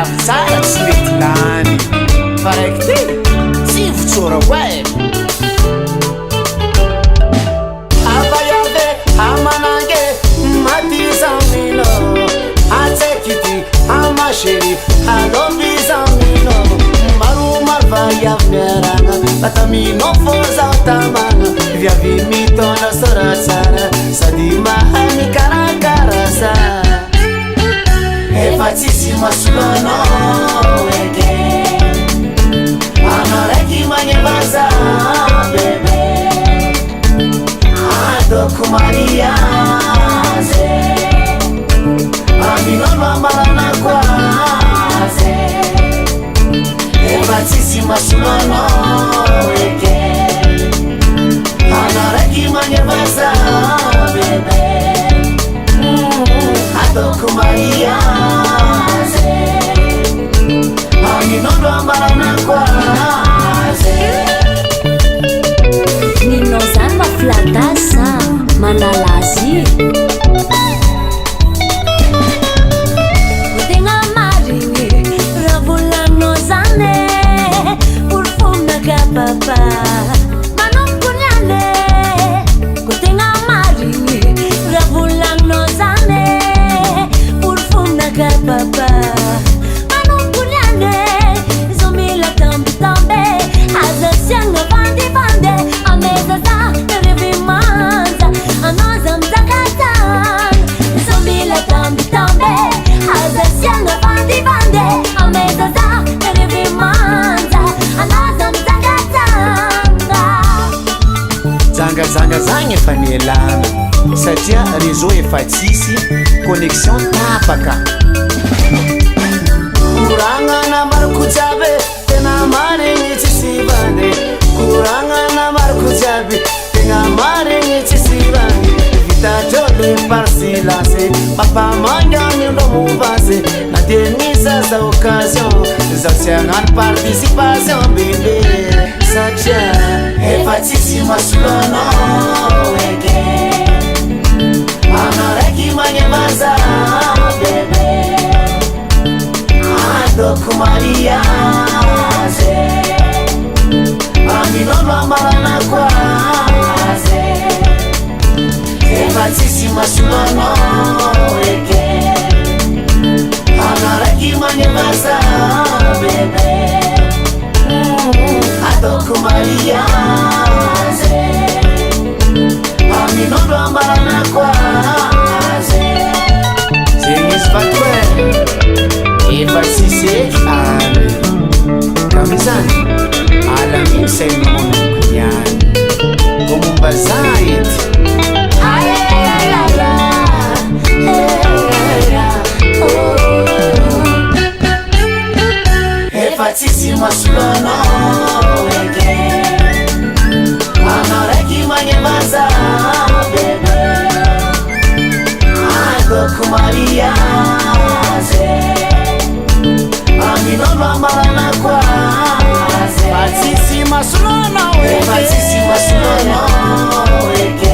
tsara tsy mety lany fa raiky ty tsy votsora hoe avayave amanange matizamino atsekity amasheri alobizamino marumarvayavnerana batamino fozatamana viavi mitona soratsara sady mahany karakarasa efa tsisy masolano eke anaraiky magnevaza bebe adoko mariaze aminono amalana quaze efa tsisy masolano eke anaraiky magnevaza bebe adoko mariaze aminono amalana quaze ninao zany maflatasa manalazy ko tegna marigny raha volanao zany porfonaka papa manompo niale ko tegna marigny raha volanao zany porfonaka papa manompo niale zo mila tambitambe azasiagna vandivande amezaza revimanza anoza mzakatan zo mila tambitambe azasiagna vandivande amezaza revimanza anoza mzakatanga zangazanga zagny efa nielana satria réseau efa tsisy connexion tapaka kurangana markujabe tena marigny tsisy vande kurangana markujabe tena marigny tsisy vande vitajole par silence papa mangany ndo muvase na denisa za occasion za siangan participation bébé satria efa tsisy masolano eke anaraiky magnevaza bebe adoko mariaze aminono amalana quaze efa tsisy masolano eke anaraiky magnevaza bebe adoko mariaze aminono amalana quaze zegny izy fatwe efa tsisy eky ale kamizany alami sainonoko niany ko momba za ety efa tsisy masolano eke anaraiky magnevaza bebe adoko mariaze aminono amalana quaze efa tsisy masolano eke